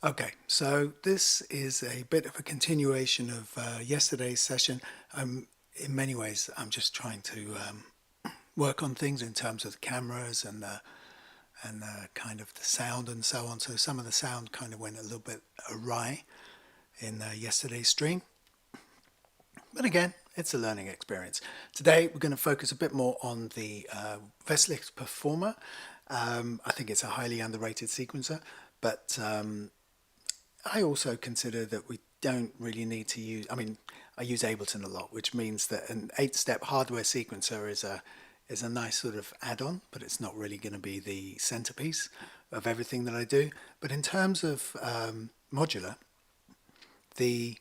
Okay, so this is a bit of a continuation of yesterday's session. In many ways, I'm just trying to work on things in terms of the cameras and kind of the sound and so on. So some of the sound kind of went a little bit awry in yesterday's stream. But again, it's a learning experience. Today, we're going to focus a bit more on the Westlicht Performer. I think it's a highly underrated sequencer, but I also consider that we don't really need to use, I use Ableton a lot, which means that an 8-step hardware sequencer is a nice sort of add-on, but it's not really going to be the centerpiece of everything that I do. But in terms of Modular, the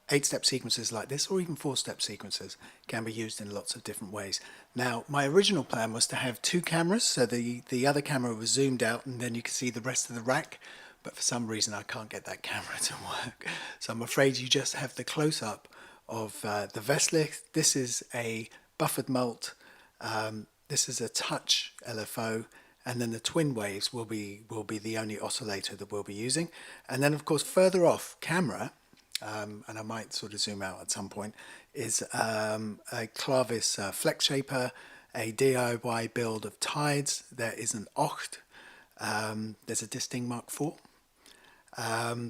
8-step sequences like this, or even 4-step sequences, can be used in lots of different ways. Now, my original plan was to have 2 cameras, so the other camera was zoomed out and then you can see the rest of the rack. But for some reason I can't get that camera to work. So I'm afraid you just have the close-up of the Westlicht. This is a buffered mult. This is a touch LFO, and then the twin waves will be the only oscillator that we'll be using. And then of course further off camera, and I might sort of zoom out at some point, is a Klavis flex shaper, a DIY build of Tides. There is an Octave. There's a Distinct Mark IV.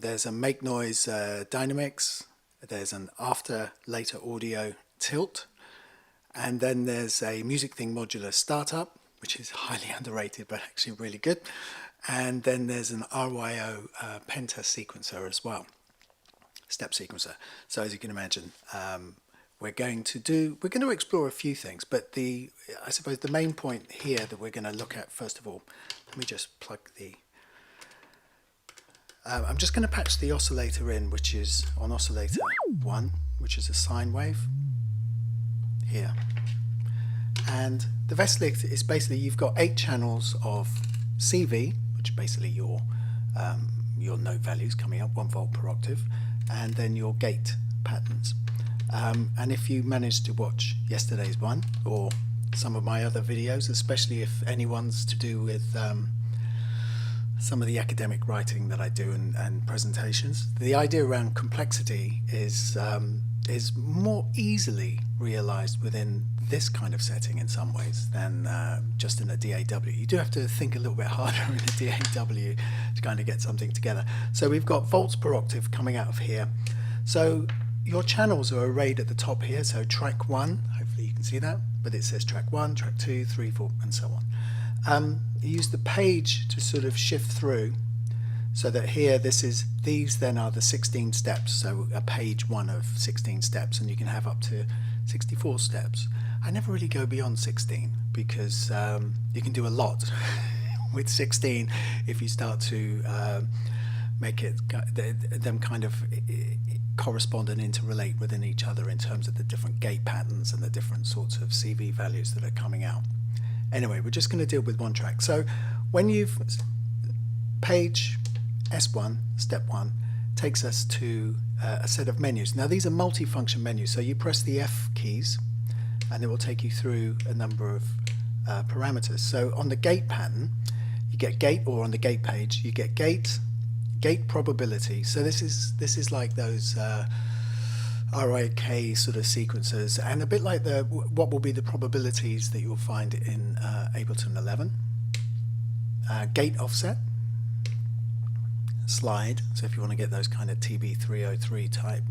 There's a Make Noise Dynamix. There's an After Later Audio Tilt. And then there's a Music Thing Modular Startup, which is highly underrated, but actually really good. And then there's an RYO Penta sequencer as well, step sequencer. So as you can imagine, we're going to explore a few things, but I suppose the main point here that we're going to look at first of all, let me just plug I'm just going to patch the oscillator in, which is on oscillator 1, which is a sine wave here. And the Westlicht is basically, you've got 8 channels of CV, which are basically your note values coming up, 1 volt per octave, and then your gate patterns. And if you managed to watch yesterday's one, or some of my other videos, especially if anyone's to do with some of the academic writing that I do and presentations, the idea around complexity is more easily realized within this kind of setting in some ways than just in a DAW. You do have to think a little bit harder in a DAW to kind of get something together. So we've got volts per octave coming out of here. So your channels are arrayed at the top here. So track 1, hopefully you can see that, but it says track 1, track 2, 3, 4, and so on. You use the page to sort of shift through, so that here these then are the 16 steps, so a page 1 of 16 steps, and you can have up to 64 steps. I never really go beyond 16 because you can do a lot with 16 if you start to make them kind of correspond and interrelate within each other in terms of the different gate patterns and the different sorts of CV values that are coming out. Anyway, we're just going to deal with one track. So when you've page S1, step 1, takes us to a set of menus. Now these are multi-function menus, so you press the F keys and it will take you through a number of parameters. So on the gate pattern, you get gate, or on the gate page, you get gate probability. So this is like those RIK sort of sequencers, and a bit like what will be the probabilities that you'll find in Ableton 11. Gate offset, slide, so if you want to get those kind of TB303 type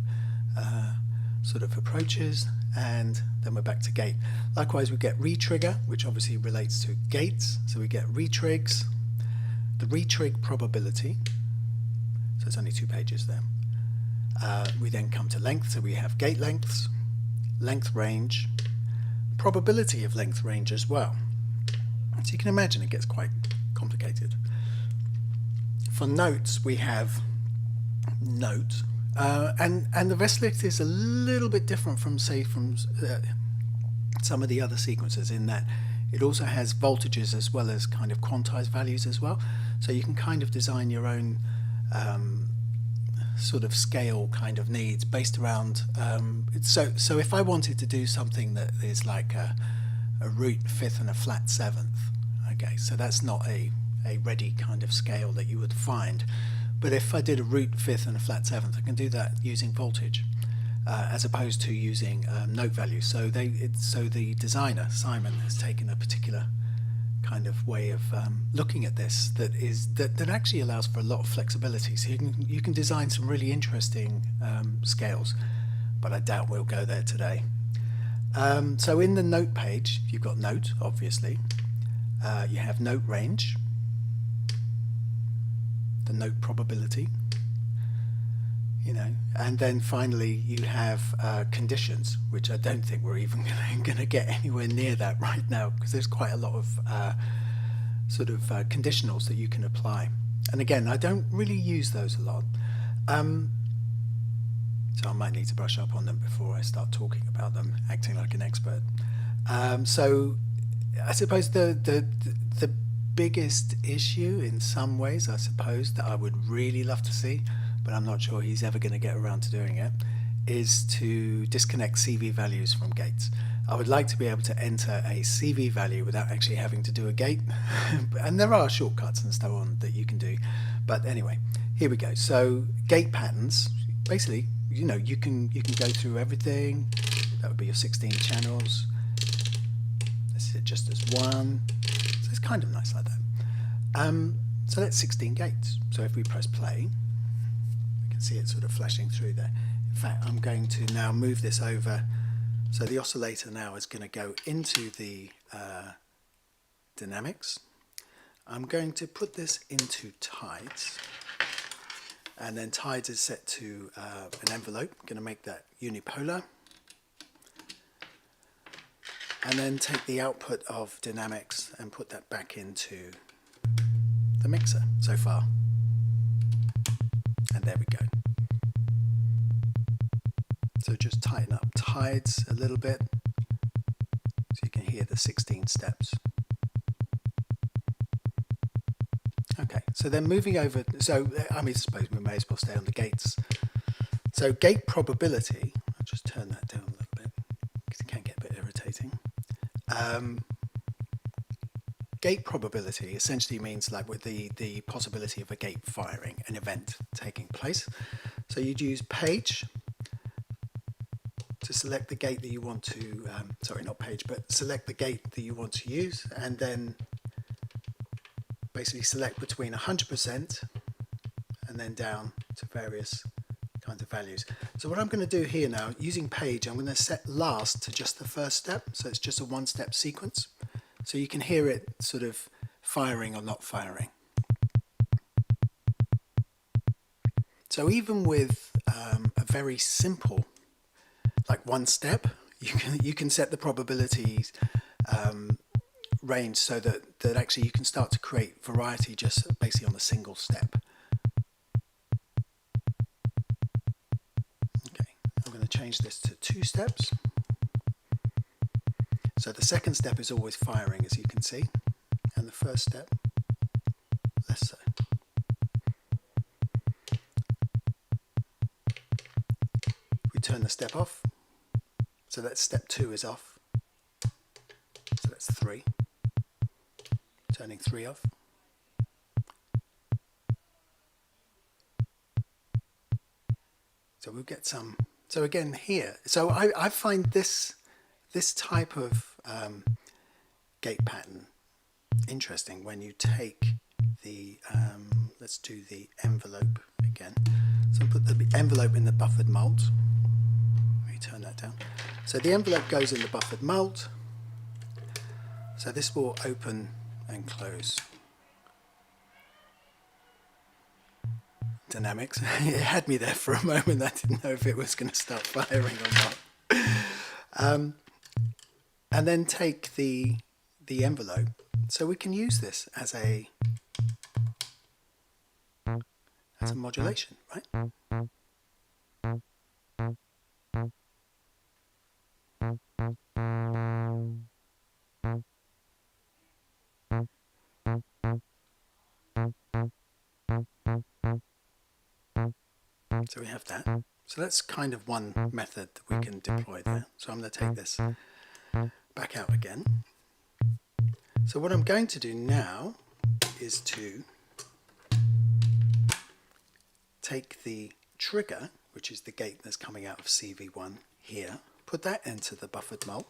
sort of approaches, and then we're back to gate. Likewise, we get retrigger, which obviously relates to gates, so we get retrigs, the retrig probability, so it's only 2 pages there. We then come to length, so we have gate lengths, length range, probability of length range as well. So you can imagine it gets quite complicated. For notes, we have note, and the Westlicht is a little bit different from, say, some of the other sequences in that it also has voltages as well as kind of quantized values as well. So you can kind of design your own sort of scale kind of needs based around so if I wanted to do something that is like a root 5th and a flat 7th, okay, so that's not a ready kind of scale that you would find, But if I did a root fifth and a flat seventh, I can do that using voltage, as opposed to using note values. So the designer Simon has taken a particular kind of way of looking at this that actually allows for a lot of flexibility. So you can design some really interesting scales, but I doubt we'll go there today. So in the note page, you've got note, obviously. You have note range, the note probability, and then finally you have conditions, which I don't think we're even going to get anywhere near that right now, because there's quite a lot of sort of conditionals that you can apply. And again, I don't really use those a lot. So I might need to brush up on them before I start talking about them, acting like an expert. So I suppose the biggest issue in some ways, I suppose, that I would really love to see, but I'm not sure he's ever going to get around to doing it, is to disconnect CV values from gates. I would like to be able to enter a CV value without actually having to do a gate. And there are shortcuts and so on that you can do. But anyway, here we go. So gate patterns, basically, you can go through everything. That would be your 16 channels. This is just as one. So it's kind of nice like that. So that's 16 gates. So if we press play, we can see it sort of flashing through there. In fact, I'm going to now move this over. So the oscillator now is going to go into the Dynamix. I'm going to put this into tides. And then tides is set to an envelope. I'm going to make that unipolar. And then take the output of Dynamix and put that back into the mixer so far. And there we go. So just tighten up tides a little bit so you can hear the 16 steps. Okay, so then moving over, so I suppose we may as well stay on the gates. So gate probability, I'll just turn that down a little bit because it can get a bit irritating. Gate probability essentially means like with the possibility of a gate firing, an event taking place. So you'd use page to select the gate that you want to, sorry, not page, but select the gate that you want to use, and then basically select between 100% and then down to various kinds of values. So what I'm going to do here now, using page, I'm going to set last to just the first step, so it's just a one-step sequence. So you can hear it sort of firing or not firing. So even with a very simple, like one step, you can set the probabilities range so that actually you can start to create variety just basically on a single step. Okay, I'm going to change this to 2 steps. So the second step is always firing, as you can see, and the first step less so. We turn the step off, so that step 2 is off, so that's 3. Turning 3 off. So we'll get some. So again here, so I find this type of gate pattern interesting when you take the, let's do the envelope again. So put the envelope in the buffered mult. Let me turn that down. So the envelope goes in the buffered mult. So this will open and close. Dynamix. It had me there for a moment. I didn't know if it was going to start firing or not. And then take the envelope. So we can use this as a modulation, right? So we have that. So that's kind of one method that we can deploy there. So I'm going to take this back out again. So what I'm going to do now is to take the trigger, which is the gate that's coming out of CV1 here, put that into the buffered mult,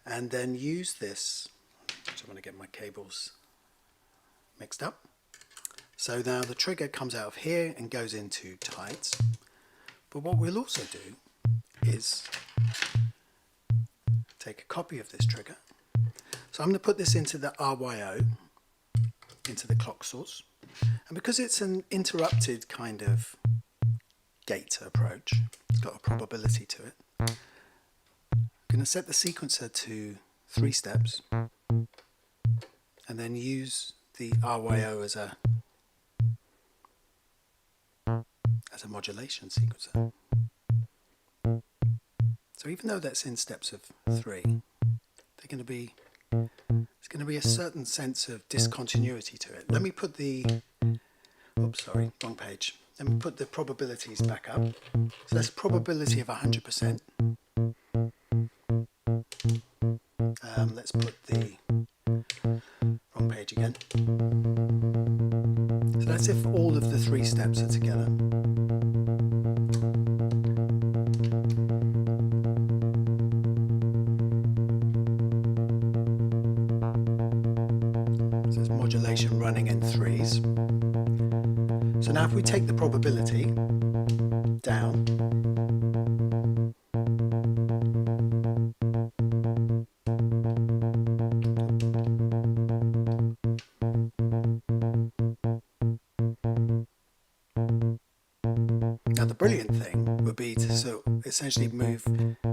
and then use this. So I'm going to get my cables mixed up. So now the trigger comes out of here and goes into tides. But what we'll also do is take a copy of this trigger. So I'm going to put this into the RYO, into the clock source. And because it's an interrupted kind of gate approach, it's got a probability to it, I'm going to set the sequencer to 3 steps and then use the RYO as a modulation sequencer. So even though that's in steps of 3, there's going to be a certain sense of discontinuity to it. Let me put the, oops, sorry, wrong page. Let me put the probabilities back up. So that's a probability of 100%. Let's put the wrong page again. So that's if all of the 3 steps are together. So it's modulation running in 3s. So now if we take the probability down, now the brilliant thing would be to essentially move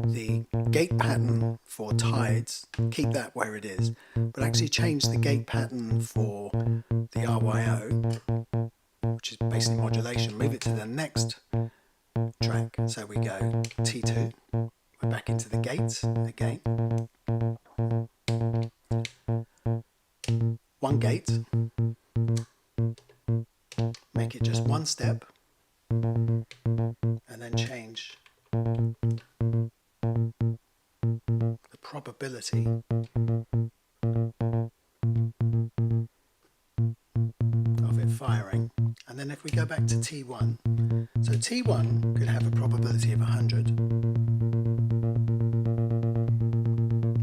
the gate pattern for tides, keep that where it is, but actually change the gate pattern for the RYO, which is basically modulation, move it to the next track. So we go T2, we're back into the gates again. 1 gate, make it just 1 step, and then change the probability of it firing. And then if we go back to T1, so T1 could have a probability of 100,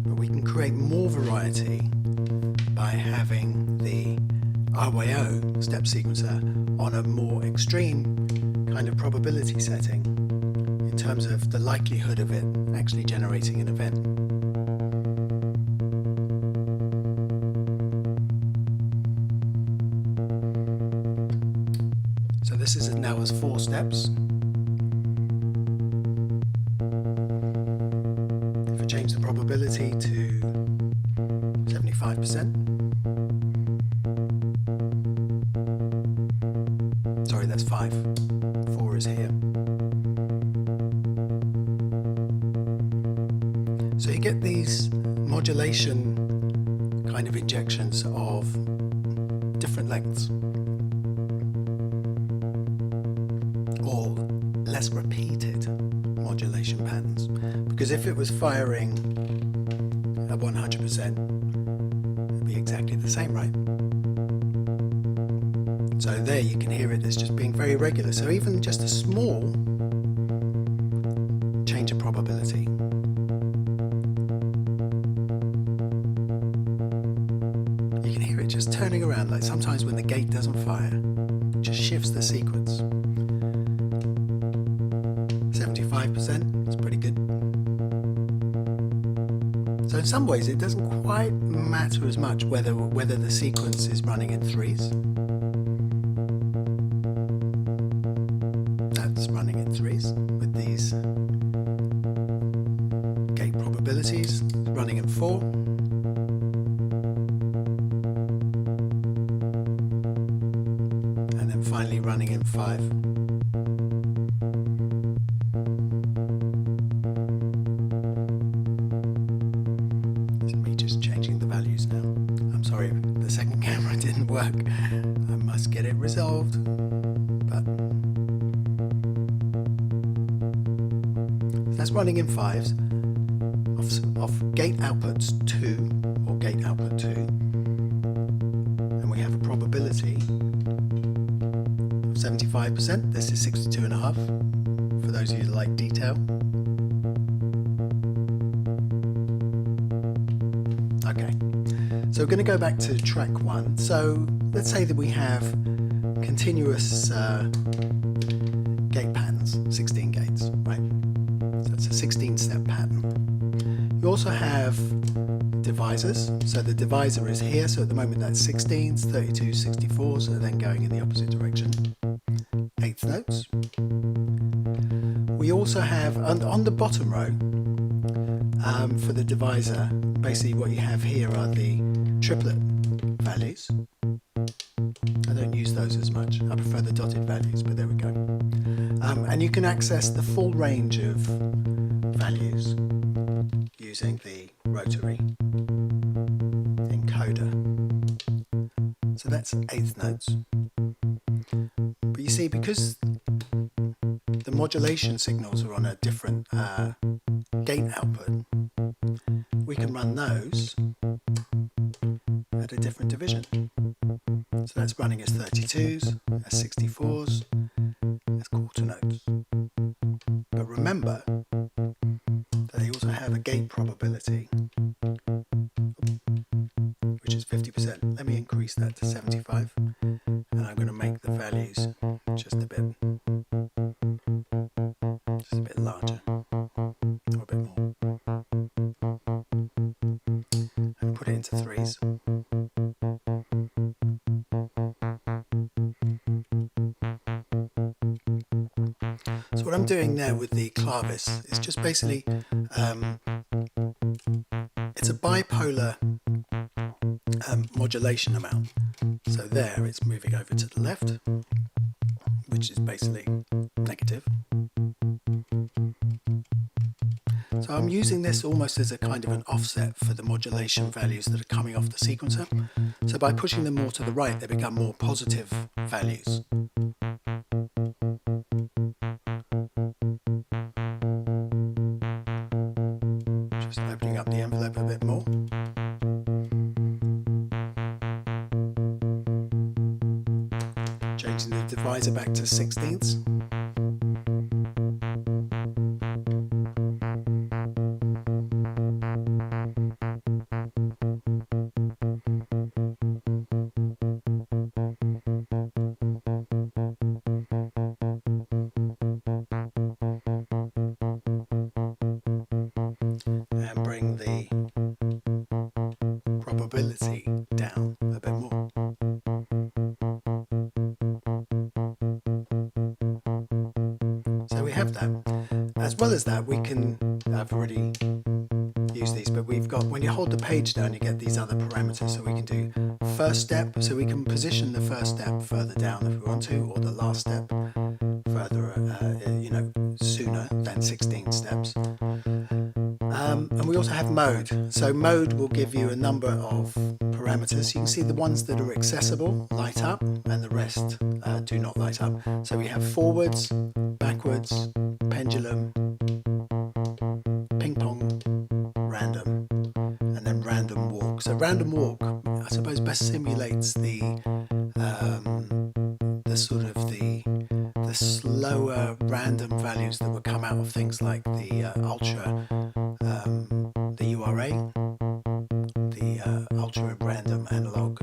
but we can create more variety by having the RYO step sequencer on a more extreme kind of probability setting in terms of the likelihood of it actually generating an event. So this is now as 4 steps. If I change the probability to 75%, sorry, that's 5. 4 is here. So you get these modulation kind of injections of different lengths, or less repeated modulation patterns. Because if it was firing at 100%, it'd be exactly the same, right? So there you can hear it as just being very regular. So even just a small change of probability you can hear it just turning around, like sometimes when the gate doesn't fire, it just shifts the sequence. 75% is pretty good. So in some ways it doesn't quite matter as much whether the sequence is running in 3s. That's running in 3s with these gate probabilities, running in 4. And then finally running in 5. Work. I must get it resolved, but that's running in 5s off gate outputs 2 or gate output 2, and we have a probability 65%. This is 62.5 for those of you that like detail. Okay, so we're going to go back to track 1. So let's say that we have continuous gate patterns, 16 gates, right? So it's a 16-step pattern. You also have divisors. So the divisor is here, so at the moment that's 16s, 32s, 64s, and then going in the opposite direction. Eighth notes. We also have, on the bottom row, for the divisor, basically what you have here are the triplet values. I don't use those as much. I prefer the dotted values, but there we go. And you can access the full range of values using the rotary encoder. So that's eighth notes. But you see, because the modulation signals are on a different gate output, we can run those at a different division. So that's running as 32s, as 64s, as quarter notes. But remember that they also have a gate probability, which is 50%. Let me increase that to 75, and I'm going to make the values just a bit larger, or a bit more, and put it into threes. So what I'm doing there with the Klavis is just basically, it's a bipolar modulation amount. So there it's moving over to the left, which is basically negative. So I'm using this almost as a kind of an offset for the modulation values that are coming off the sequencer. So by pushing them more to the right, they become more positive values. Just opening up the envelope a bit more. Changing the divisor back to 16ths. And bring the probability down a bit more. So we have that. As well as that, we can, I've already used these, but we've got, when you hold the page down, you get these other parameters. So we can do first step, so we can position the first step further down if we want to, or the last step further, sooner than 16 steps. And we also have mode. So mode will give you a number of parameters. You can see the ones that are accessible light up, and the rest do not light up. So we have forwards, backwards, pendulum, ping pong, random, and then random walk. So random walk, I suppose, best simulates the sort of the slower random values that would come out of things like the ultra, the URA, the ultra random analog,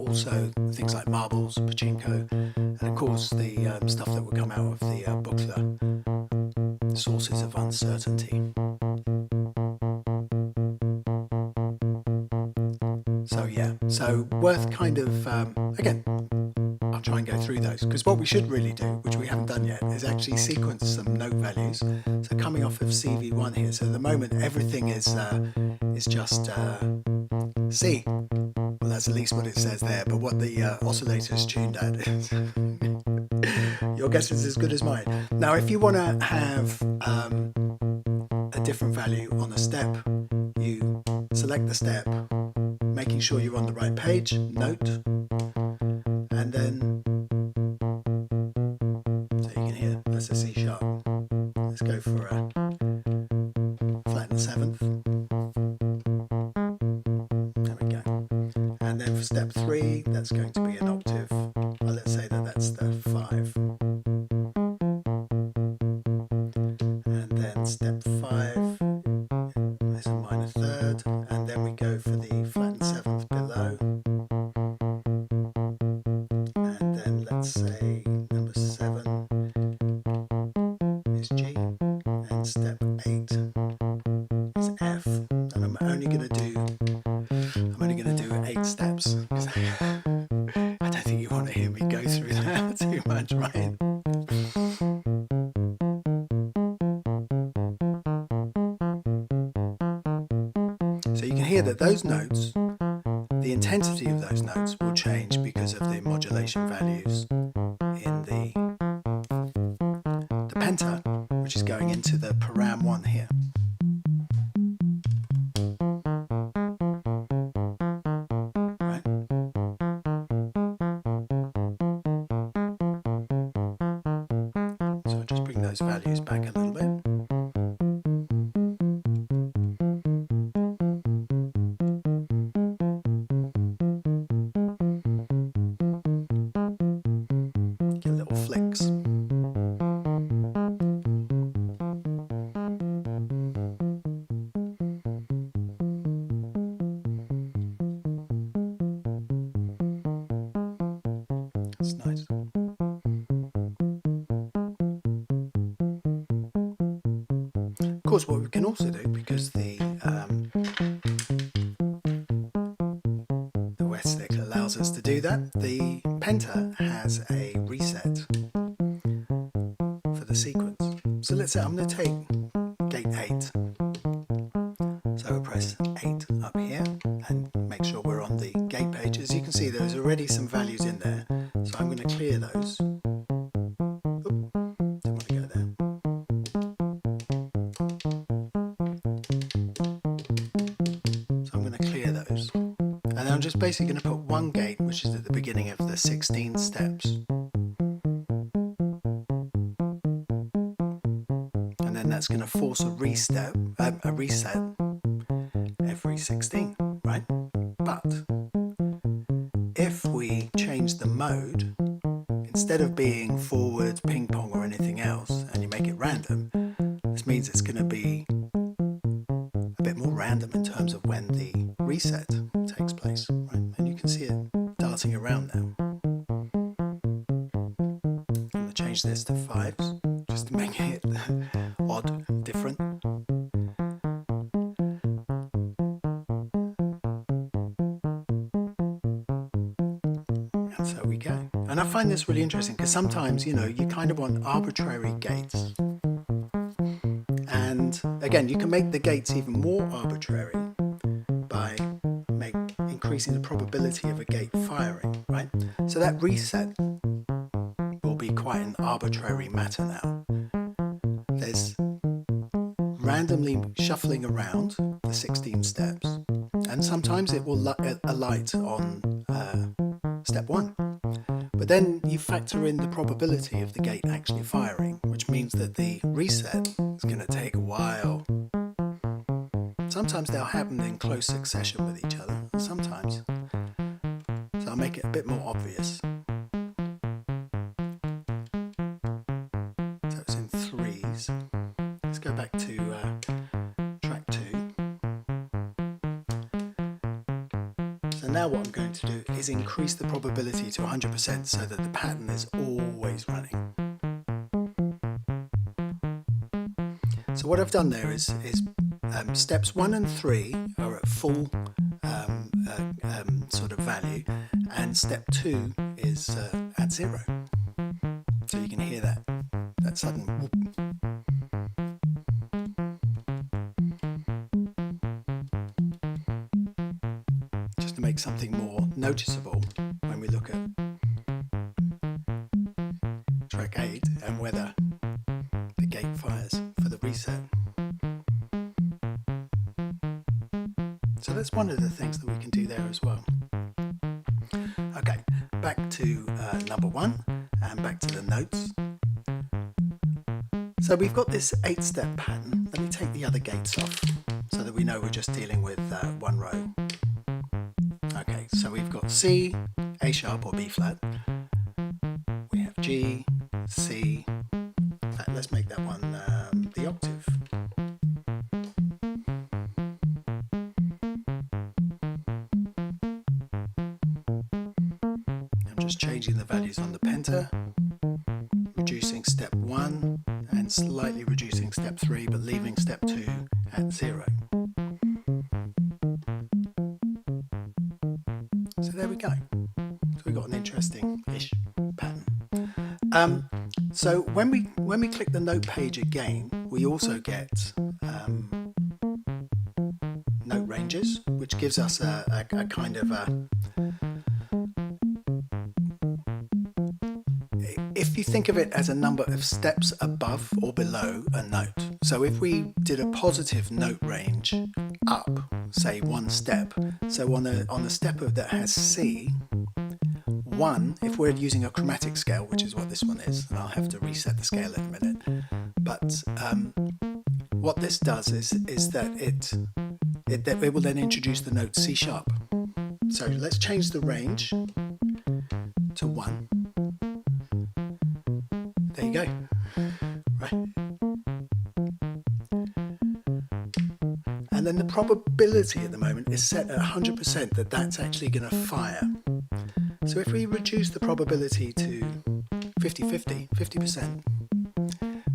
also things like marbles, pachinko, and of course the stuff that would come out of the Buchla, sources of uncertainty. So yeah, so worth kind of, again, I'll try and go through those, because what we should really do, which we haven't done yet, is actually sequence some note values. So coming off of CV1 here, so at the moment everything is just C. Well, that's at least what it says there, but what the oscillator is tuned at is your guess is as good as mine. Now, if you want to have a different value on a step, you select the step, making sure you're on the right page, note, and then, so you can hear, that's a C sharp. Let's go for a flat in the 7th. There we go. And then for step 3, that's going to be an octave. Well, let's say that that's the 5. 8 steps. I don't think you want to hear me go through that too much, right? So you can hear that those notes, the intensity of those notes will change because of the modulation values in the Penta, which is going into the param 1 here. Right? So I'll just bring those values back a little bit. Get little flicks. That's nice. Of course, what we can also do, because the Westlicht allows us to do that, the Penta has a reset for the sequence. So let's say I'm going to take gate 8. So we'll press 8 up here and make sure we're on the gate page. As you can see, there's already some values in there. So I'm going to clear those. Oop, didn't want to go there. So I'm going to clear those. And then I'm just basically going to put one gate, which is at the beginning of the 16 steps. And then that's going to force a reset every 16, right? But if we change the mode, instead of being forward, ping pong or anything else, and you make it random, this means it's going to be a bit more random in terms of when the reset takes place, right? And you can see it darting around now. I'm going to change this to 5s, just to make it odd and different. And so we go. And I find this really interesting because sometimes, you know, you kind of want arbitrary gates. And again, you can make the gates even more arbitrary by increasing the probability of a gate firing, right? So that reset will be quite an arbitrary matter now. There's randomly shuffling around the 16 steps, and sometimes it will alight on step 1. But then you factor in the probability of the gate actually firing, which means that the reset is going to take a while. Sometimes they'll happen in close succession with each other, sometimes. So I'll make it a bit more obvious. So it's in 3s. Let's go back to track 2. So now what I'm going to do is increase the probability to 100% so that the pattern is always running. So what I've done there is steps 1 and 3 are at full sort of value, and step 2 is at 0. So you can hear that sudden whoop. Just to make something more noticeable when we look at track 8 and whether the gate fires for the reset. So that's one of the things that we can do there as well. Okay, back to number 1 and back to the notes. So we've got this 8-step pattern. Let me take the other gates off so that we know we're just dealing with one row. Okay, so we've got C, A sharp or B flat. We have G, C. In fact, let's make that one the octave. I'm just changing the values on the Penta, reducing step 1 and slightly reducing step 3, but leaving step 2 at 0. So there we go. So we've got an interesting-ish pattern. So when we click the note page again, we also get note ranges, which gives us a kind of a... If you think of it as a number of steps above or below a note. So if we did a positive note range up, say one step, so on a step that has C, 1, if we're using a chromatic scale, which is what this one is, and I'll have to reset the scale in a minute, but what this does is that it will then introduce the note C sharp. So let's change the range to 1. There you go. Right. And then the probability at the moment is set at 100% that that's actually going to fire. So if we reduce the probability to 50-50, 50%,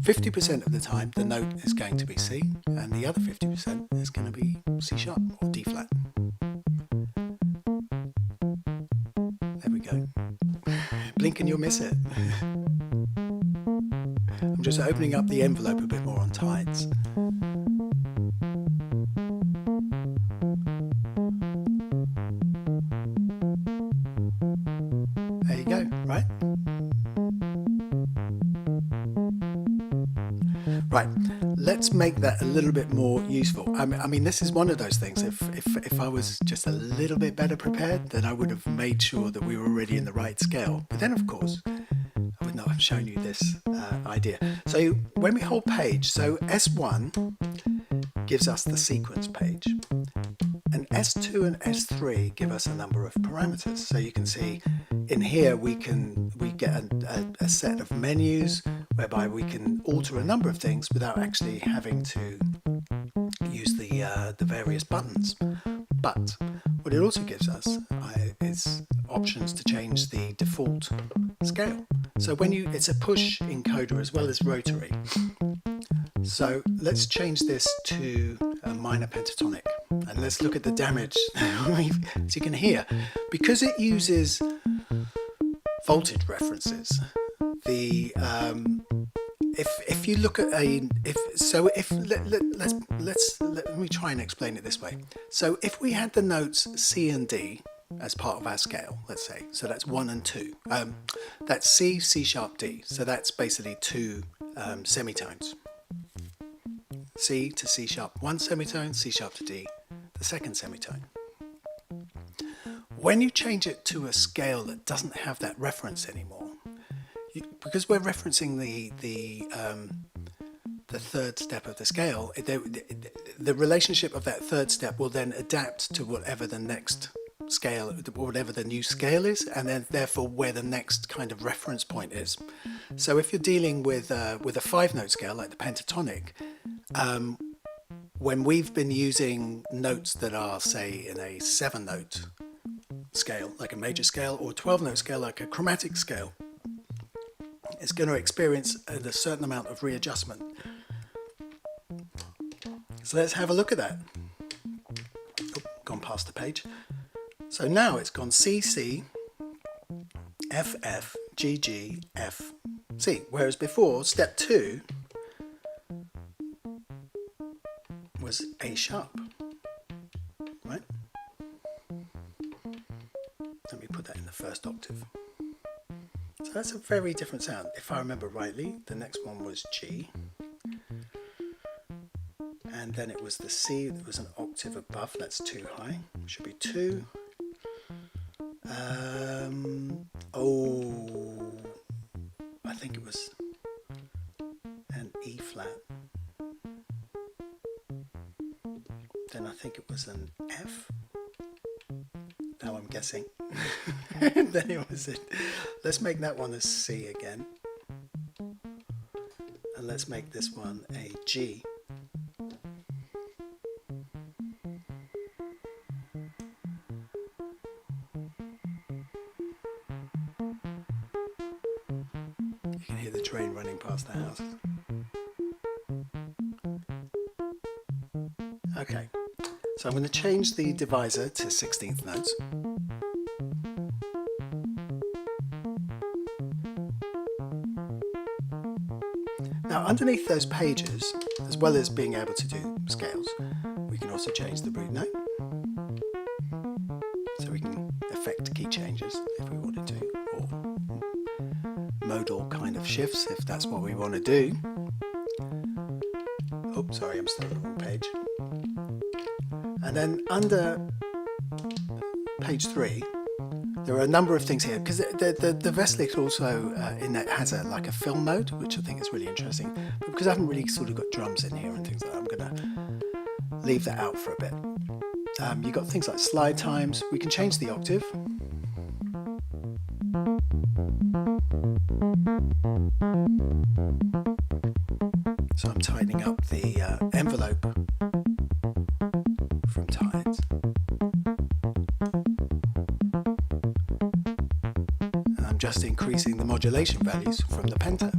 50% of the time the note is going to be C, and the other 50% is going to be C sharp or D flat. There we go. Blink and you'll miss it. I'm just opening up the envelope a bit more on tides. There you go, right? Right, let's make that a little bit more useful. I mean, this is one of those things. If I was just a little bit better prepared, then I would have made sure that we were already in the right scale. But then, of course, I would not have shown you this idea. So when we hold page, so S1 gives us the sequence page, and S2 and S3 give us a number of parameters. So you can see in here we get a set of menus whereby we can alter a number of things without actually having to use the various buttons. But what it also gives us is options to change the default scale. So it's a push encoder as well as rotary. So let's change this to a minor pentatonic, and let's look at the damage. As you can hear, because it uses voltage references, if you look at let me try and explain it this way. So if we had the notes C and D as part of our scale, let's say, so that's 1 and 2. That's C, C sharp, D. So that's basically 2 semitones. C to C sharp 1 semitone, C sharp to D, the second semitone. When you change it to a scale that doesn't have that reference anymore, because we're referencing the third step of the scale, the relationship of that third step will then adapt to whatever the next scale, whatever the new scale is, and then therefore where the next kind of reference point is. So if you're dealing with a 5-note scale like the pentatonic, when we've been using notes that are, say, in a 7-note scale, like a major scale, or a 12-note scale, like a chromatic scale, it's going to experience a certain amount of readjustment. So let's have a look at that. Oh, gone past the page. So now it's gone C, C, F, F, G, G, F, C. Whereas before, step 2 was A sharp, right? Let me put that in the first octave. So that's a very different sound. If I remember rightly, the next one was G. And then it was the C that was an octave above. That's too high. Should be 2. I think it was an E flat. Then I think it was an F. Now I'm guessing. Then it was it. Let's make that one a C again. And let's make this one a G. You can hear the train running past the house. Okay, so I'm going to change the divisor to 16th notes. Now underneath those pages, as well as being able to do scales, we can also change the root note. So we can affect key changes if we wanted to, or modal kind of shifts if that's what we want to do. Oh, sorry, I'm still on the wrong page. And then under page 3, there are a number of things here, because the Westlicht also in that has like a film mode, which I think is really interesting. But because I haven't really sort of got drums in here and things like that, I'm going to leave that out for a bit. You've got things like slide times. We can change the octave. So I'm tightening up the envelope from tides. And I'm just increasing the modulation values from the Penta.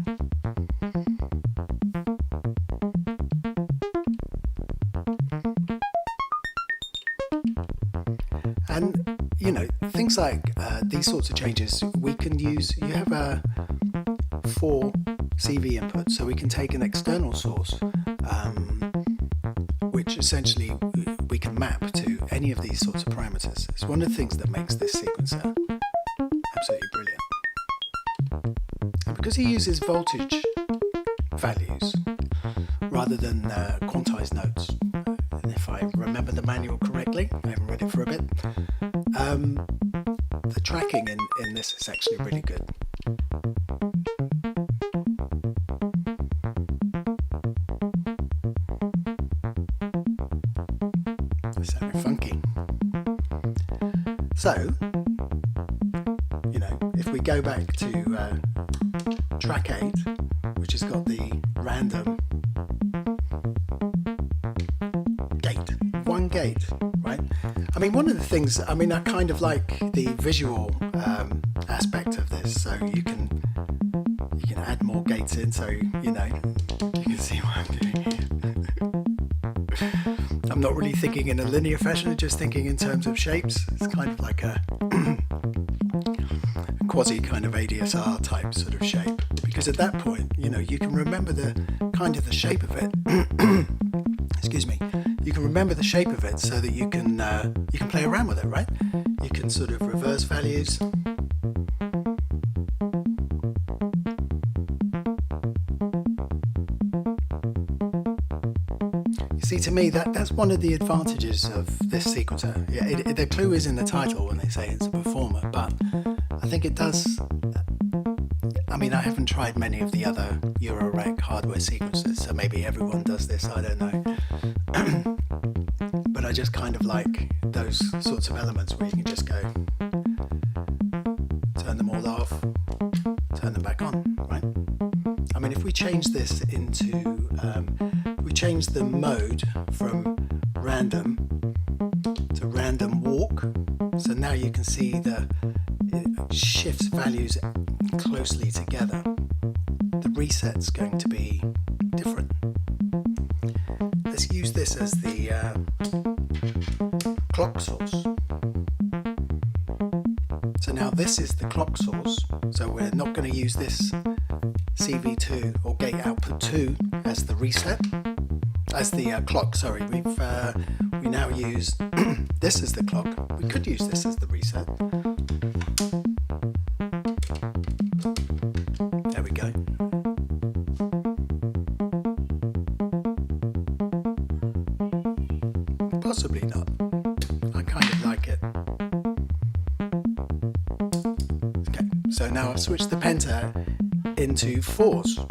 And, you know, things like these sorts of changes, we can use, you have 4 CV inputs, so we can take an external source, which essentially we can map to any of these sorts of parameters. It's one of the things that makes this sequencer absolutely brilliant. And because he uses voltage values rather than quantized notes, and if I remember the manual correctly, I haven't read it for a bit, the tracking in this is actually really good. Sounding funky. So, you know, if we go back to track 8, which has got the random one gate, right? I mean, one of the things, I mean, I kind of like the visual aspect of this, so you can add more gates in, so, you know, you can see what I'm doing here. I'm not really thinking in a linear fashion, I'm just thinking in terms of shapes. It's kind of like a quasi kind of ADSR type sort of shape, because at that point, you know, you can remember the kind of the shape of it. Excuse me. You can remember the shape of it so that you can play around with it, right? You can sort of reverse values. You see, to me, that's one of the advantages of this sequencer. Yeah, the clue is in the title when they say it's a performer, but I think it does. I mean, I haven't tried many of the other eurorack hardware sequencers, so maybe everyone does this, I don't know. But I just kind of like those sorts of elements where you can just go turn them all off, turn them back on, right? I mean, if we change this into, we change the mode from random to random walk, so now you can see it shifts values closely together. The reset's going to be different. Let's use this as the clock source. So now this is the clock source, so we're not going to use this CV2 or gate output 2 as the reset, as the clock, sorry. We now use this as the clock. We could use this as the reset. There we go. Possibly not. I kind of like it. Okay, so now I've switched the Penta into 4s.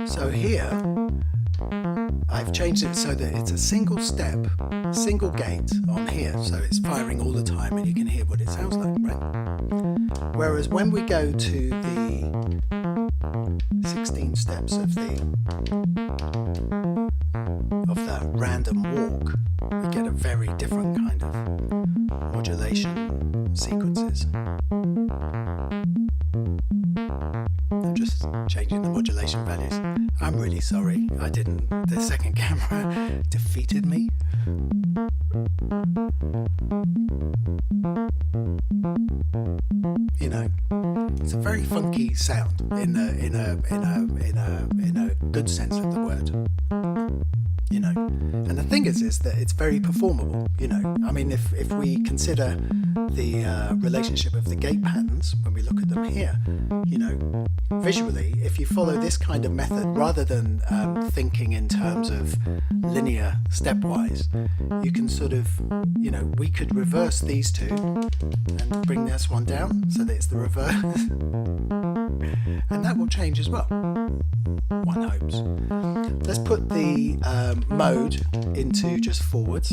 So here, I've changed it so that it's a single step, single gate on here, so it's firing all the time and you can hear what it sounds like, right? Whereas when we go to the 16 steps of the random walk, we get a very different kind of modulation sequences. I'm just changing the modulation values. I'm really sorry, the second camera defeated me. You know, it's a very funky sound in a good sense of the word. You know, and the thing is that it's very performable. You know, I mean, if we consider the relationship of the gate patterns when we look at them here, you know, visually, if you follow this kind of method rather than thinking in terms of linear stepwise, you can sort of, you know, we could reverse these two and bring this one down so that it's the reverse, and that will change as well, one hopes. Let's put the mode into just forwards.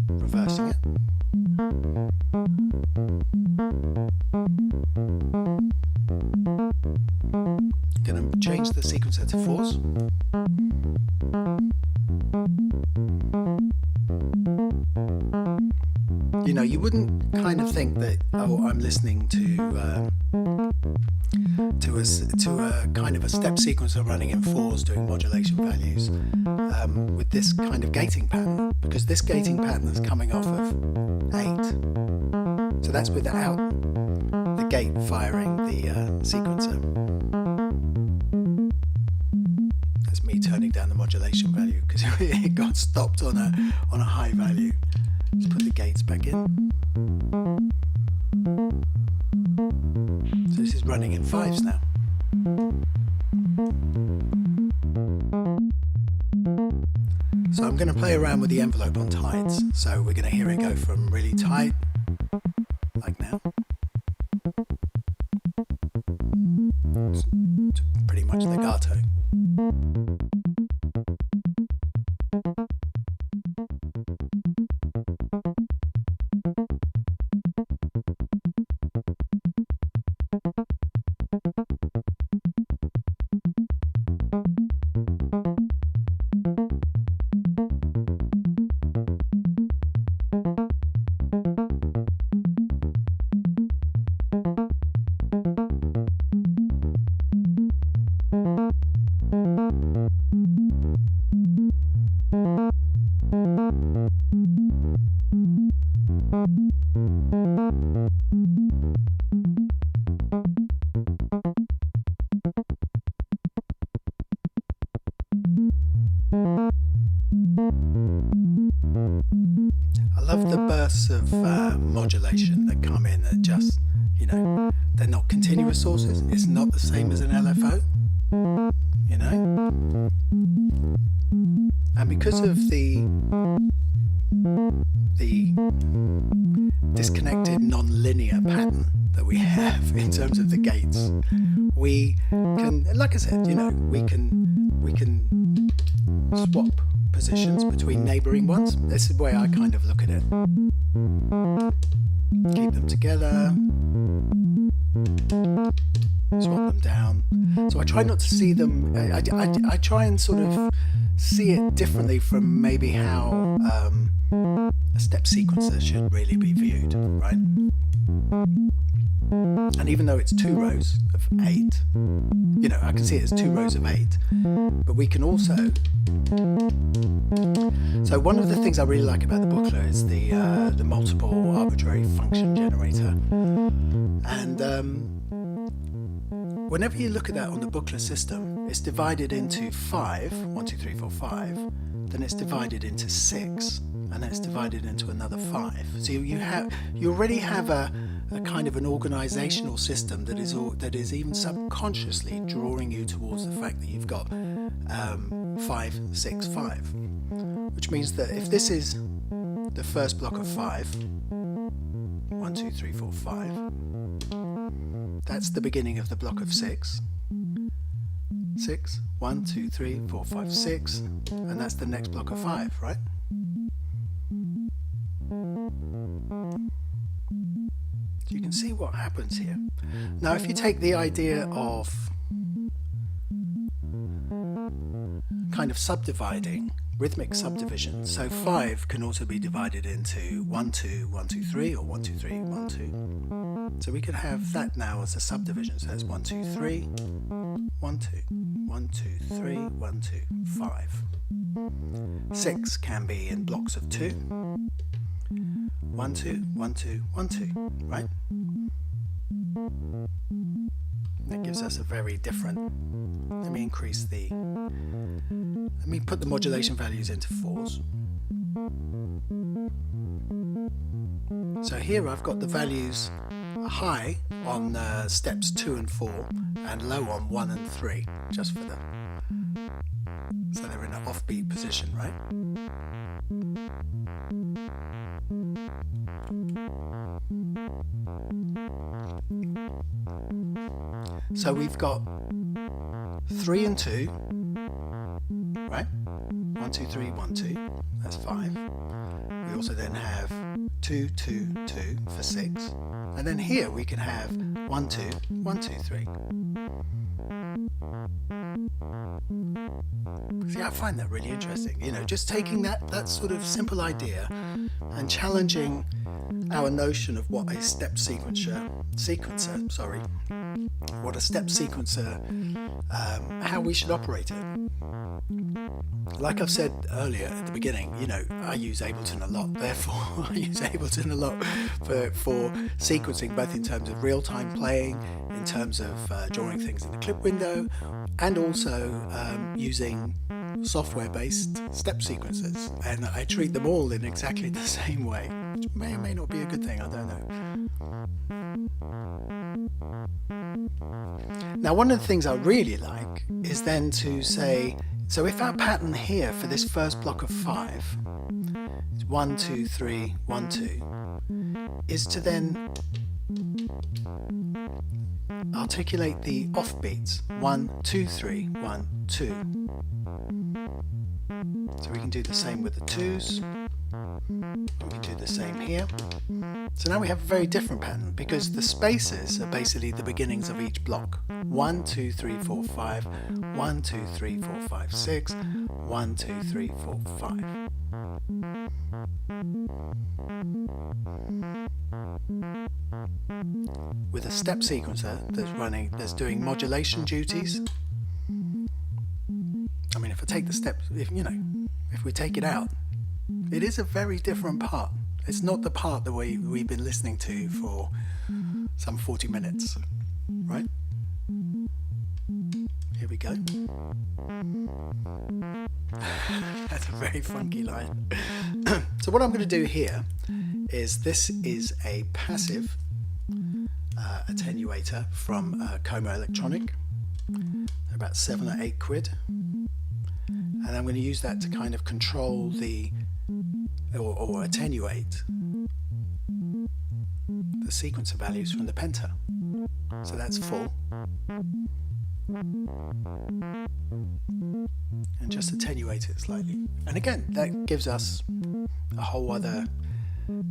Reversing it. Going to change the sequencer to fours. You know, you wouldn't kind of think that, oh, I'm listening to a kind of a step sequencer running in fours doing modulation values with this kind of gating pattern, because this gating pattern is coming off of 8. So that's without the gate firing the sequencer. That's me turning down the modulation value because it got stopped on a high value. Let's put the gates back in. So this is running in 5s now. So I'm going to play around with the envelope on tights. So we're going to hear it go from really tight, like now, to pretty much legato. Of modulation that come in that just, you know, they're not continuous sources. It's not the same as an LFO, you know, and because of the disconnected non-linear pattern that we have in terms of the gates, we can, like I said, you know, we can swap positions between neighbouring ones. This is the way I kind of look at it. Keep them together, swap them down. So I try not to see them, I try and sort of see it differently from maybe how a step sequencer should really be viewed, right? And even though it's 2 rows of 8, you know, I can see it as 2 rows of 8, but we can also, so one of the things I really like about the Buchla is the multiple arbitrary function generator, and whenever you look at that on the Buchla system, it's divided into 5, 1, 2, 3, 4, 5, then it's divided into 6, and then it's divided into another 5. So you already have a kind of an organizational system that is even subconsciously drawing you towards the fact that you've got 5, 6, 5, which means that if this is the first block of 5, 1, 2, 3, 4, 5, that's the beginning of the block of 6, 6, 1, 2, 3, 4, 5, 6, and that's the next block of 5, right? You can see what happens here. Now if you take the idea of kind of subdividing, rhythmic subdivision, so 5 can also be divided into 1, 2, 1, 2, 3, or 1, 2, 3, 1, 2. So we could have that now as a subdivision. So that's 1, 2, 3, 1, 2, 1, 2, 3, 1, 2, 5. 6 can be in blocks of 2. 1, 2, 1, 2, 1, 2, right? That gives us a very different, let me put the modulation values into 4s. So here I've got the values high on steps 2 and 4 and low on 1 and 3, just for the, so they're in an offbeat position, right? So we've got 3 and 2, right? 1, 2, 3, 1, 2, that's 5. We also then have 2, 2, 2 for 6. And then here we can have 1, 2, 1, 2, 3. See, I find that really interesting. You know, just taking that sort of simple idea and challenging our notion of what a step sequencer, how we should operate it. Like I've said earlier at the beginning, you know, I use Ableton a lot, therefore I use Ableton a lot for sequencing, both in terms of real-time playing, in terms of drawing things in the clip window, and also using software-based step sequencers, and I treat them all in exactly the same way, which may or may not be a good thing, I don't know. Now one of the things I really like is then to say, so if our pattern here for this first block of 5 is 1, 2, 3, 1, 2, is to then articulate the offbeats 1, 2, 3, 1, 2. So we can do the same with the 2s. We can do the same here. So now we have a very different pattern because the spaces are basically the beginnings of each block. 1, 2, 3, 4, 5. 1, 2, 3, 4, 5, 6. 1, 2, 3, 4, 5. With a step sequencer that's doing modulation duties. I mean, if I take the steps, if we take it out, it is a very different part. It's not the part that we've been listening to for some 40 minutes, right? Here we go. That's a very funky line. So what I'm going to do here is, this is a passive attenuator from Coma Electronic, about 7 or 8 quid. And I'm going to use that to kind of control or attenuate the sequencer values from the Penta. So that's full. And just attenuate it slightly. And again, that gives us a whole other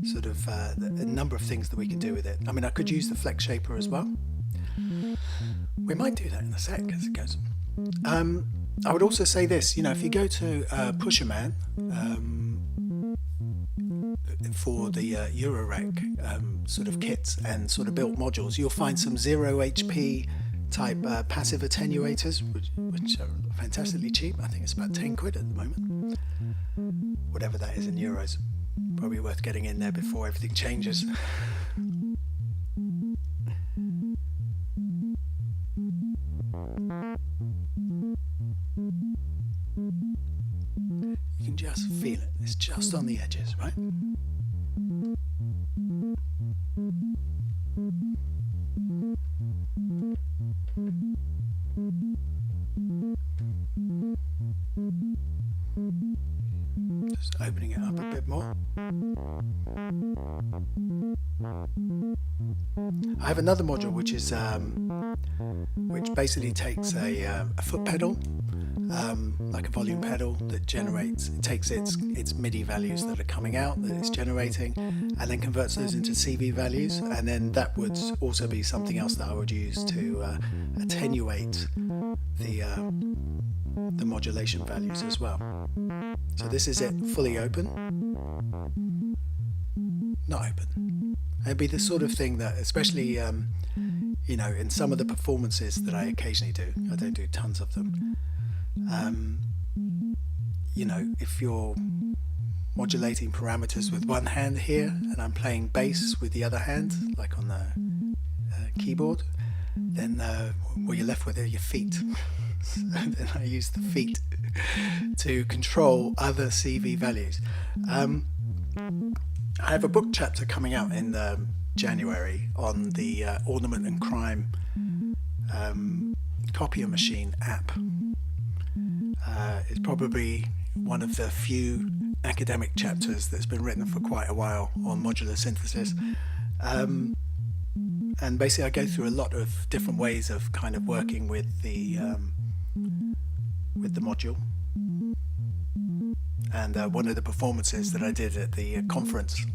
sort of a number of things that we can do with it. I mean, I could use the flex shaper as well. We might do that in a sec as it goes. I would also say this, you know, if you go to Pusherman for the Eurorack sort of kits and sort of built modules, you'll find some 0 HP type passive attenuators, which are fantastically cheap. I think it's about 10 quid at the moment. Whatever that is in euros. Probably worth getting in there before everything changes. You can just feel it. It's just on the edges, right? Just opening it up a bit more. I have another module which is which basically takes a foot pedal, like a volume pedal that generates. It takes its MIDI values that are coming out that it's generating, and then converts those into CV values, and then that would also be something else that I would use to attenuate the modulation values as well. So this is it fully open. Not open. It'd be the sort of thing that, especially you know, in some of the performances that I occasionally do, I don't do tons of them, you know, if you're modulating parameters with one hand here and I'm playing bass with the other hand, like on the keyboard, then what you're left with are your feet. So then I use the feet to control other CV values. I have a book chapter coming out in January on the Ornament and Crime copier machine app. It's probably one of the few academic chapters that's been written for quite a while on modular synthesis. And basically I go through a lot of different ways of kind of working with the module. And one of the performances that I did at the conference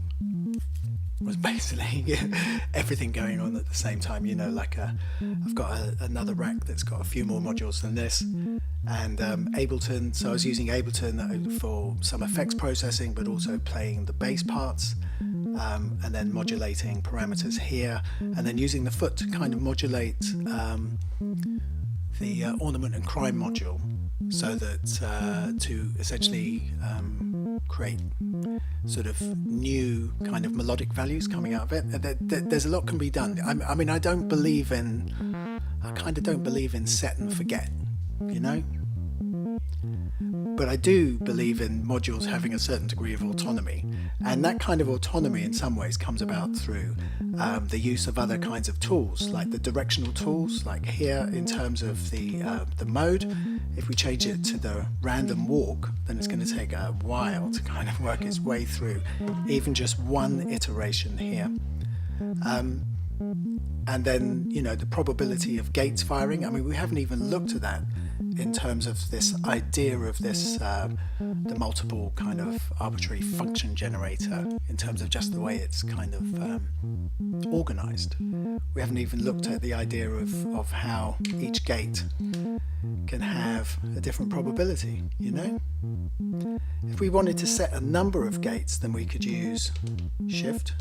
was basically everything going on at the same time. You know, like I've got another rack that's got a few more modules than this, and Ableton. So I was using Ableton for some effects processing, but also playing the bass parts, and then modulating parameters here, and then using the foot to kind of modulate the Ornament and Crime module, so that to essentially create sort of new kind of melodic values coming out of it. There's a lot can be done. I mean, I kind of don't believe in set and forget, you know? But I do believe in modules having a certain degree of autonomy, and that kind of autonomy in some ways comes about through the use of other kinds of tools, like the directional tools, like here in terms of the mode. If we change it to the random walk, then it's going to take a while to kind of work its way through even just one iteration here. And then, you know, the probability of gates firing. I mean, we haven't even looked at that in terms of this idea of this, the multiple kind of arbitrary function generator, in terms of just the way it's kind of organized. We haven't even looked at the idea of how each gate can have a different probability, you know? If we wanted to set a number of gates, then we could use shift.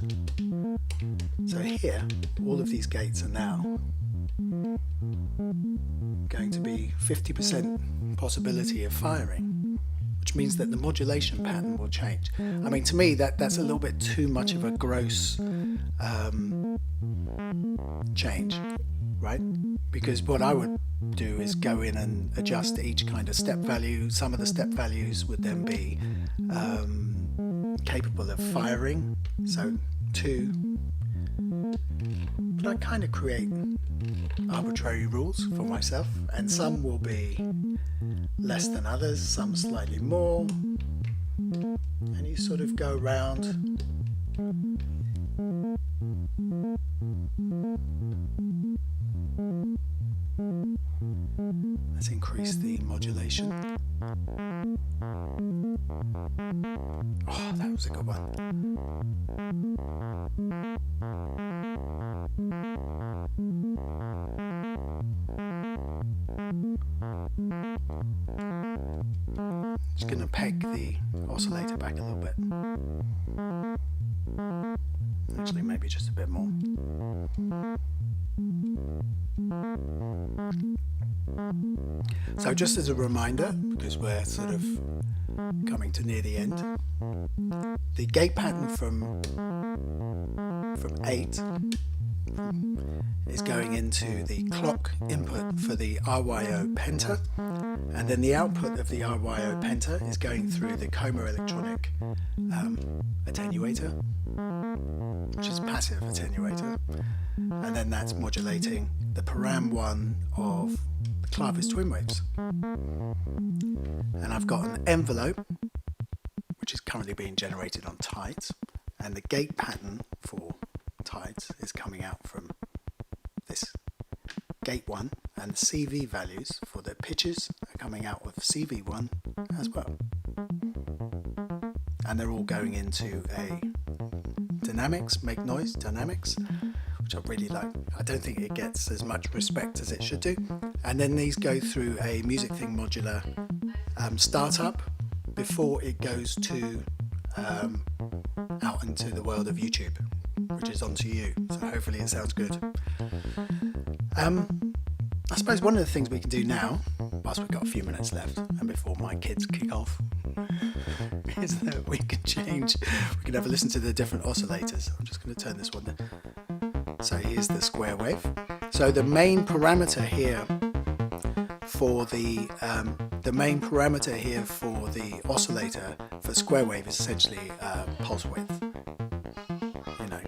So here, all of these gates are now going to be 50% possibility of firing, which means that the modulation pattern will change. I mean, to me, that's a little bit too much of a gross change, right? Because what I would do is go in and adjust each kind of step value. Some of the step values would then be capable of firing, so 2. But I kind of create arbitrary rules for myself, and some will be less than others, some slightly more, and you sort of go around. Let's increase the modulation. Oh, that was a good one. Just going to peg the oscillator back a little bit. Actually, maybe just a bit more. So just as a reminder, because we're sort of coming to near the end, the gate pattern from 8 is going into the clock input for the RYO Penta, and then the output of the RYO Penta is going through the Coma electronic attenuator, which is passive attenuator, and then that's modulating the param 1 of the Klavis twin waves. And I've got an envelope which is currently being generated on tides, and the gate pattern for tides is coming out from this gate 1, and the CV values for the pitches are coming out with CV1 as well. And they're all going into a Dynamix, make noise Dynamix, which I really like. I don't think it gets as much respect as it should do. And then these go through a Music Thing Modular startup before it goes to out into the world of YouTube, which is onto you. So hopefully it sounds good. I suppose one of the things we can do now, whilst we've got a few minutes left and before my kids kick off, is that we can have a listen to the different oscillators. I'm just going to turn this one down. So here's the square wave. So the main parameter here for the oscillator for square wave is essentially pulse width. You know.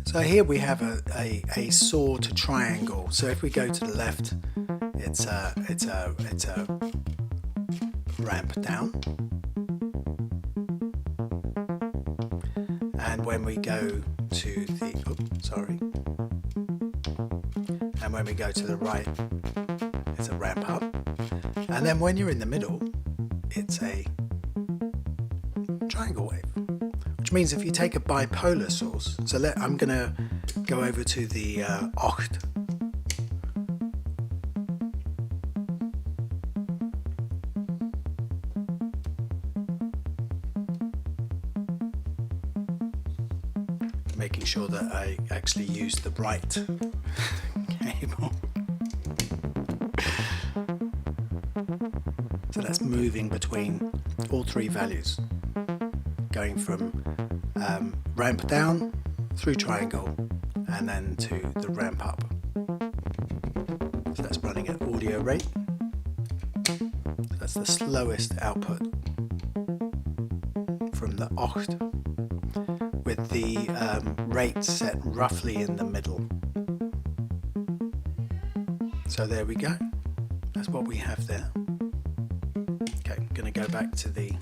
So here we have a saw to triangle. So if we go to the left, it's a ramp down, and when we go to the and when we go to the right, it's a ramp up, and then when you're in the middle, it's a triangle wave. Which means if you take a bipolar source, so I'm going to go over to the Octave. Making sure that I actually use the right cable. So that's moving between all three values, going from ramp down through triangle and then to the ramp up. So that's running at audio rate. So that's the slowest output from the Octave, with the rate set roughly in the middle. So there we go. That's what we have there. Okay, I'm going to go back to the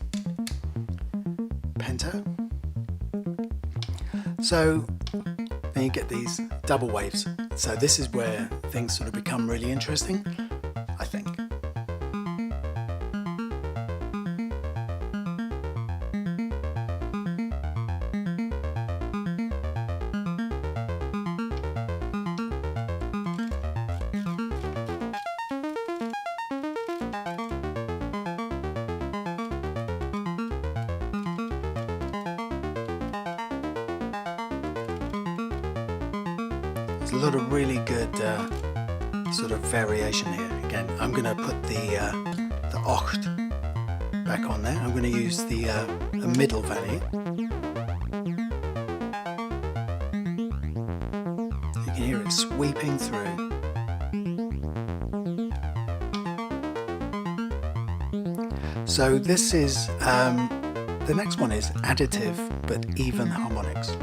Penta. So then you get these double waves. So this is where things sort of become really interesting, I think. A lot of really good sort of variation here. Again, I'm going to put the Octave back on there. I'm going to use the middle value. You can hear it sweeping through. So this is the next one is additive but even harmonics.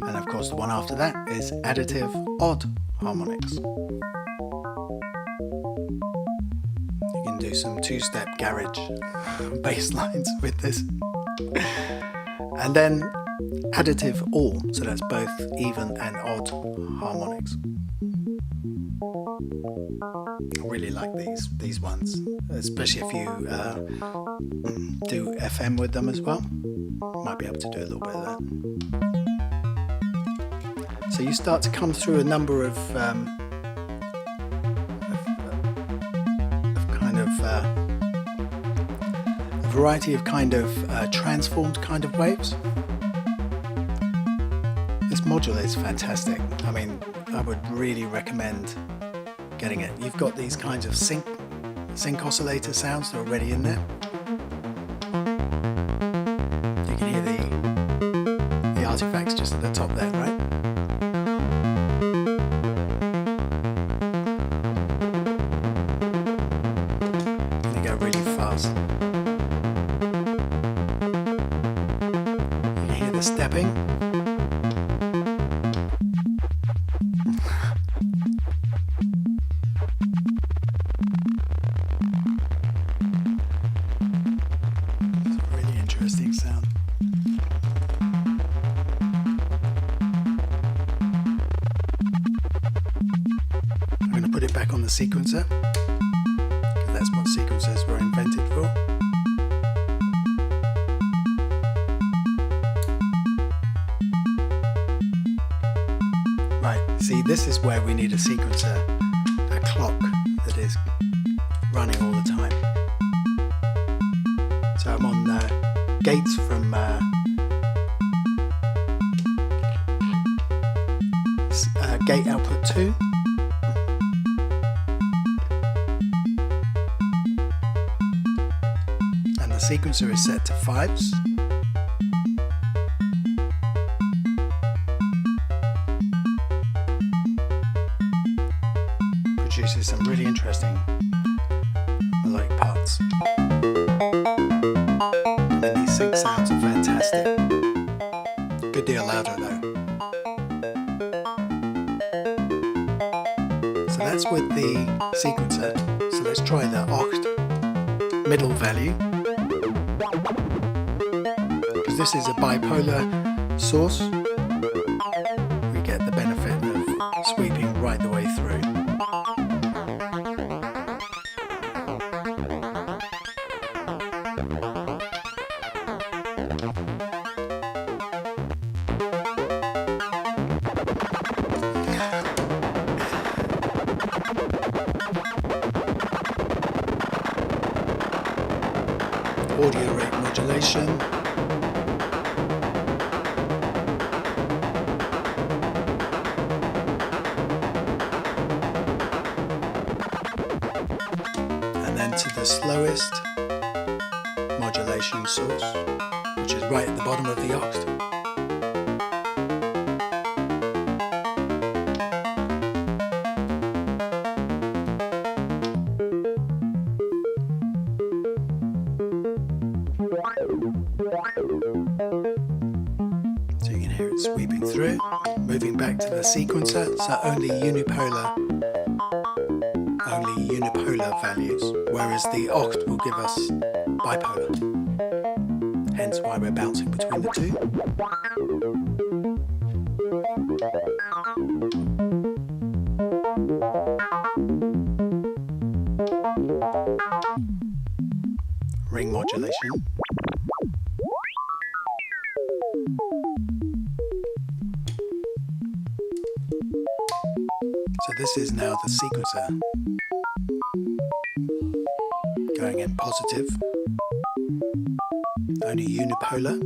And of course the one after that is additive odd harmonics. You can do some two-step garage bass lines with this. And then additive all, so that's both even and odd harmonics. I really like these ones, especially if you do FM with them as well. Might be able to do a little bit of that. So you start to come through a number of a variety of kind of transformed kind of waves. This Modular is fantastic. I mean, I would really recommend getting it. You've got these kinds of sync oscillator sounds that are already in there. You can hear the artifacts just at the top there, right? They go really fast. You can hear the stepping. Sound. I'm going to put it back on the sequencer, because that's what sequencers were invented for. Right, see, this is where we need a sequencer, a clock that is running all the time. So I'm on gates from gate output 2, and the sequencer is set to 5s. Produces some really interesting melodic parts. And these sync sounds are fantastic. Good deal louder though. So that's with the sequencer. So let's try the oct middle value. Because this is a bipolar source, we get the benefit of sweeping right the way through. Audio rate modulation. And then to the slowest modulation source, which is right at the bottom of the oct. So you can hear it sweeping through, moving back to the sequencer, so only unipolar values, whereas the oct will give us bipolar, hence why we're bouncing between the two. Ring modulation. So this is now the sequencer going in positive, only unipolar.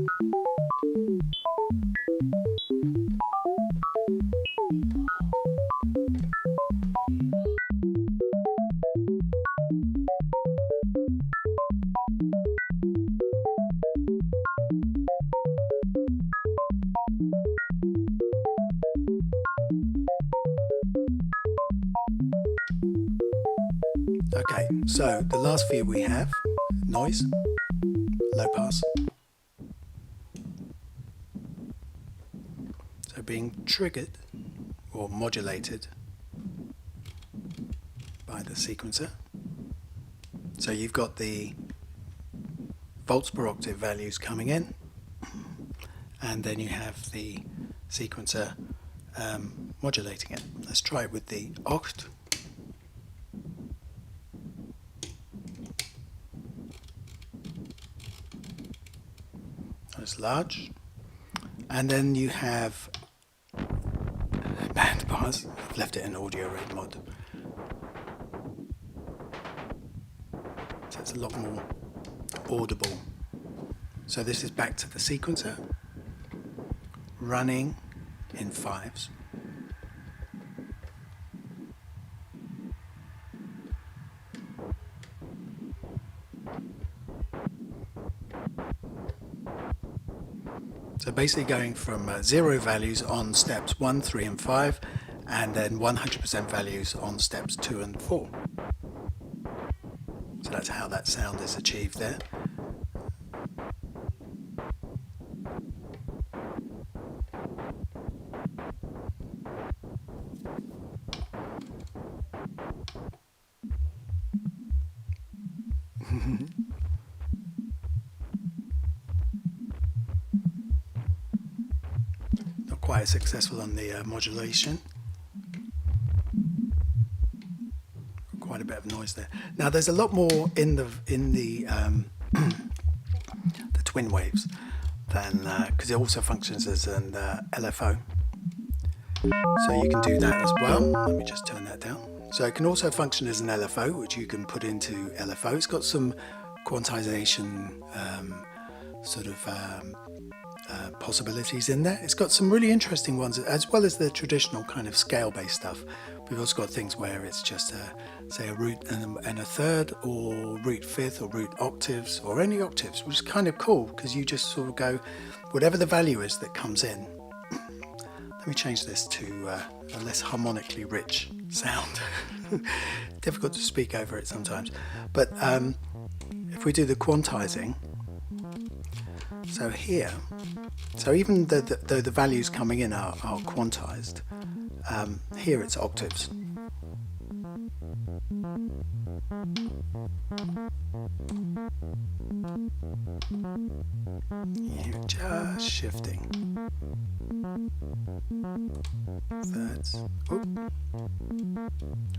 Okay, so the last few we have noise, low pass. So being triggered or modulated by the sequencer. So you've got the volts per octave values coming in, and then you have the sequencer modulating it. Let's try it with the oct. That's large. And then you have band bars. I've left it in audio rate mod. So it's a lot more audible. So this is back to the sequencer, running in 5s. So basically going from 0 values on steps 1, 3 and 5, and then 100% values on steps 2 and 4. So that's how that sound is achieved there. Not quite as successful on the modulation. Quite a bit of noise there. Now there's a lot more in the the twin waves than because it also functions as an LFO. So you can do that as well. Let me just turn that down. So it can also function as an LFO, which you can put into LFO. It's got some quantization possibilities in there. It's got some really interesting ones, as well as the traditional kind of scale-based stuff. We've also got things where it's just say a root and a third, or root fifth, or root octaves, or any octaves, which is kind of cool because you just sort of go whatever the value is that comes in. Let me change this to a less harmonically rich sound. Difficult to speak over it sometimes, but if we do the quantizing, so here, so even though the values coming in are quantized, here it's octaves. You're just shifting. Thirds. Oop.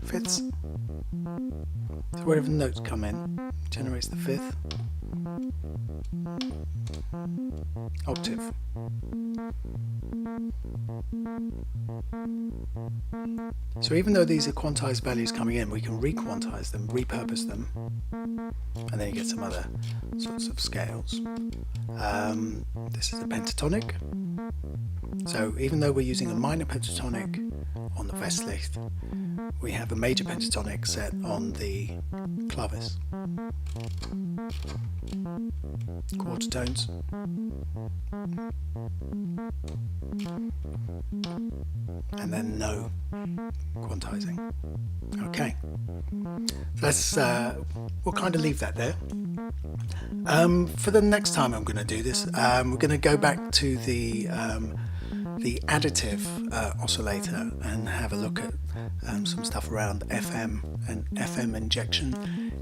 Fifths. So wherever the notes come in, generates the fifth. Octave. So even though these are quantized values coming in, we can re-quantize them, repurpose them, and then you get some other sorts of scales. This is a pentatonic. So even though we're using a minor pentatonic on the Westlicht, we have a major pentatonic set on the Klavis. Quarter tones. And then no quantizing. Okay, we'll kind of leave that there. For the next time I'm going to do this, we're going to go back to the additive oscillator and have a look at some stuff around FM and FM injection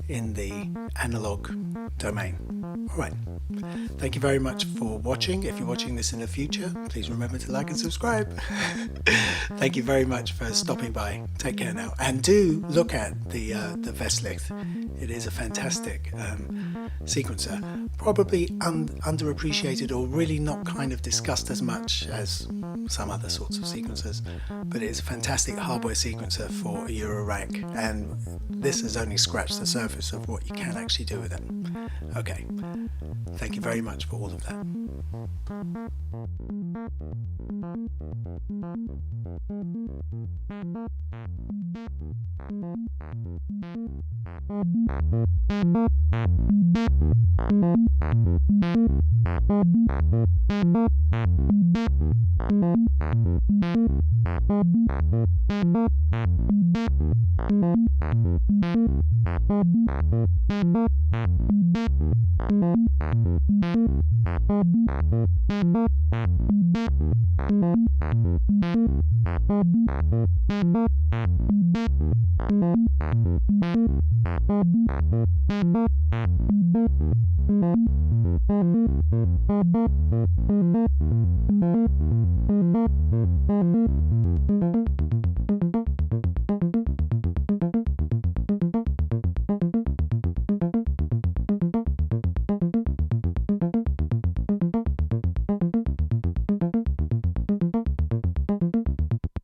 in the analog domain. All right. Thank you very much for watching. If you're watching this in the future, please remember to like and subscribe. Thank you very much for stopping by. Take care now. And do look at the Westlicht. It is a fantastic sequencer. Probably underappreciated, or really not kind of discussed as much as some other sorts of sequencers. But it is a fantastic hardware sequencer for a eurorack. And this has only scratched the surface of what you can actually do with it. Okay. Thank you very much for all of that.